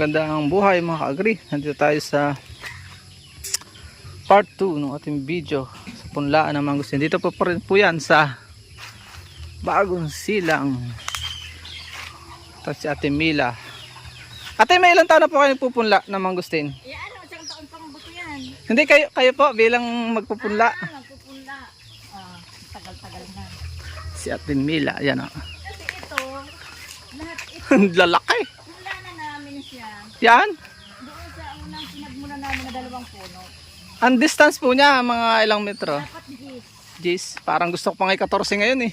magandang buhay mga ka-agri. Nandito tayo sa part 2 ng ating video sa punlaan ng mangustin. Dito po rin po yan sa Bagong Silang. Ito si Ate Mila. Ate, may ilang taon na po kayo nagpupunla ng mangustin? Ano, isang taon pang buto yan. Hindi, kayo po bilang magpupunla. Nagpupunla. Tagal-tagal na. Si Ate Mila, yan o. Kasi ito, lahat ito, Lalaki. punla na namin siya. Yan. Doon sa unang pinagmuna namin na 2 puno. Ang distance po niya, mga ilang metro? Dapat gis. Jeez, parang gusto ko pang 14 ngayon eh.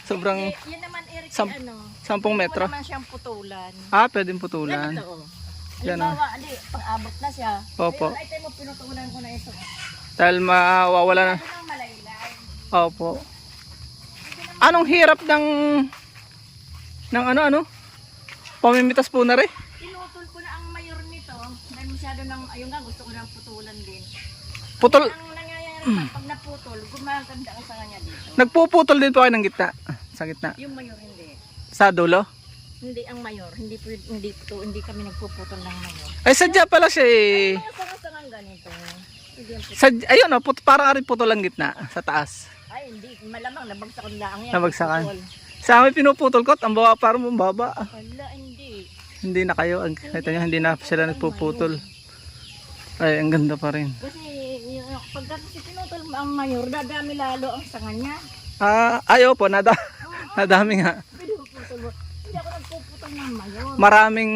Sobrang Yan naman, Eric, 10 10 metro. naman siyang putulan. Pwedeng putulan. Ganito, oh. Yan, Halimbawa, pang-abot na siya. Opo. Ayun, ay mo, pinutulan ko na ito. Dahil mawawala na. Ito nang malaylay. Opo. Anong hirap ng ano? Pamimitas po na rin. Pinutol ko na ang mayor nito. Dahil masyado ng, ayun nga, gusto ko ng putulan din. Putol. Ang nangyayari pag naputol, gumaganda ang sanga niya dito. Nagpuputol din po kayo ng gitna. Sa gitna. Yung mayor hindi. Sa dulo. Hindi ang mayor, hindi kami nagpuputol ng mayor. Ay sadya pala siya eh. Mga sanga-sangang ganito. Hindi ang putol. Ayun oh, parang rin putol ang gitna sa taas. Ay hindi, malamang nabagsakan lang yan. Nabagsakan. Putol. Sa amin pinuputol ko, ang bawa parang bumaba. Wala, hindi. Hindi na kayo, ito nyo, hindi na sila nagpuputol. Ay, ang ganda pa rin. Kasi pagka kasi pinutol mo ang mayor, dadami lalo ang sanga niya. Ayaw po, nadami nga. Pinuputol mo. Hindi ako nagpuputol ng mayor. Maraming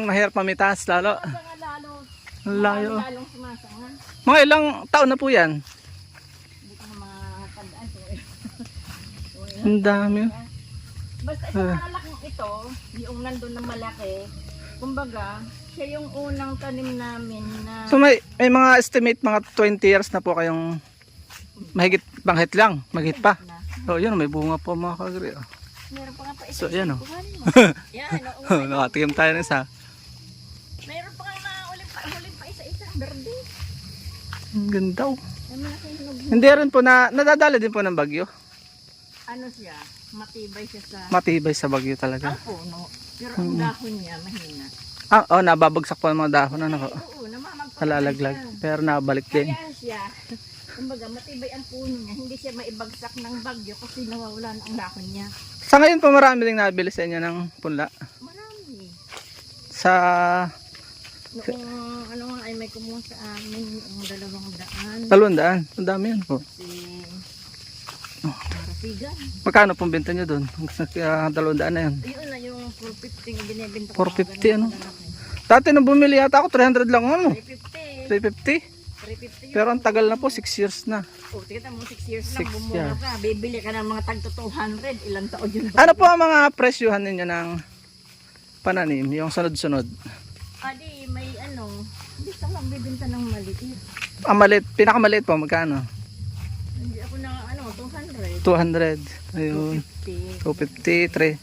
mahirap pamitas lalo. Sanga lalo. Ang layo. Lalong sumasanga. Mga ilang taon na po yan? Hindi ko na matandaan to eh. Ang dami. Basta isang malaking ito, yung nandun na malaki, kumbaga, siya yung unang tanim namin na... So may mga estimate mga 20 years na po kayong mahigit banghit lang, mahigit pa. So yun, may bunga po mga kagri. Meron pa nga pa isa. So yan o. Yan, oo. Nakatikim tayo ng isa. Meron pa nga ulit pa isa-isa. Berde. Ang ganda o. May malaki hinog. Hindi rin po nadadala din po ng bagyo. Ano siya? Matibay siya sa... Matibay sa bagyo talaga. Ang puno. Pero ang dahon niya mahina. Nababagsak po ang mga dahon. Ano ko? Oo, namamagpapalaglag. Nalalaglag. Pero nabalik din. Kaya siya, kumbaga matibay ang puno niya. Hindi siya maibagsak ng bagyo kasi nawawala na ang dahon niya. Sa ngayon po marami din nabili sa inyo ng punla. Marami. Sa... Noong ano nga ay may kumuha sa amin yung 200. 200. Ang dami yan po. Si Marasigan. Magkano pong benta nyo doon? 200 na yan. Yun na yung 450 yung binibenta 450 ano? Dati nung bumili yata ako 300 lang ano? 350? 350. 350 yun. Pero ang tagal na po, 6 years na. Oh, tignan mo 6 years lang 6 bumula years. ka. Bibili ka ng mga tagto 200. Ilang taon yun? Ano po ang mga presyuhan ninyo ng pananim? Yung sunod-sunod? Adi, may ano, hindi ka magbibenta ng maliit. Ang maliit, pinakamaliit po, magkano? Hindi ako na ano, 200. 200. Ayun. 250. 250,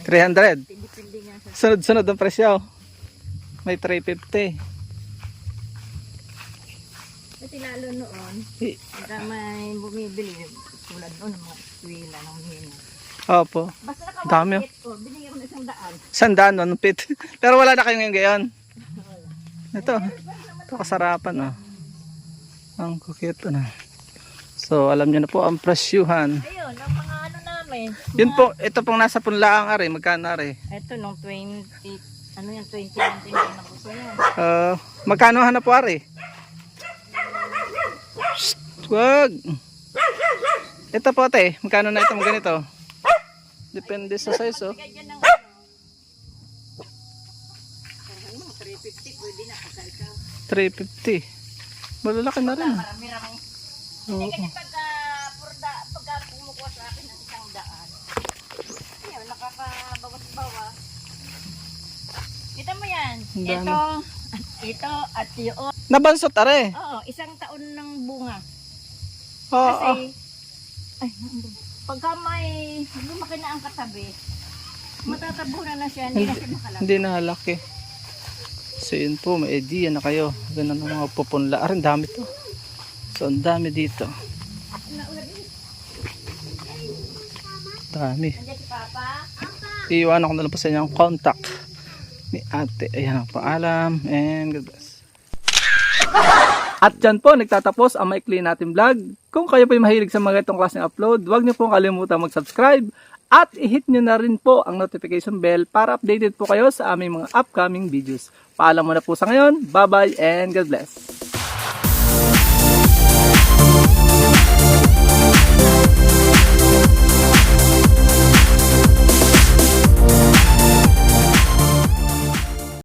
300. Depende nga sa... Sunod-sunod ang presyo. May 350. Kasi lalo noon, pagka may bumibili, tulad noon ng mga eskwela ng hina. Opo. Basta Dami. nakawakit ko, binigyan ko na 100. 100, 1 pit. Pero wala na kayo ngayon gayon. Ito kasarapan oh. Ang kukit ano. So alam niyo na po ang presyuhan. Ayun, ang mga ano namin. Yun po, ito pong nasa punlaang are, magkano are? Ito nung 20, ano yan, 2019 na gusto yan. Magkano hanap po are? Shh, wag. Ito po ate, magkano na itong ganito? Depende sa size oh. Kaya dyan ng ano. Ano, 350 pwede na pagka ikaw. 350. Malalaki na rin. Marami-rami. Hindi kasi pagka kumukuha sa akin ng 100. Ayun, nakakabawas-bawas. Kita mo yan. Ang dami. Ito at yun. Nabansot are. Oo, 1 taon ng bunga. Oo. Kasi, ay, pagka may lumaki na ang katabi, matatabunan na siya, hindi na siya makalaki. Hindi na halaki. So yun po, may idea na kayo. Ganun ang mga pupunla. Ang dami to. So ang dami dito. Dami. Nandiyan si Papa. Iiwanan ko na lang po sa inyo ang contact ni ate. Ayan ang paalam and God bless. At dyan po nagtatapos ang maikli natin vlog. Kung kayo po ay mahilig sa mga itong klaseng upload, huwag niyo po kalimutan mag-subscribe at i-hit nyo na rin po ang notification bell para updated po kayo sa aming mga upcoming videos. Paalam muna po sa ngayon. Bye bye and God bless.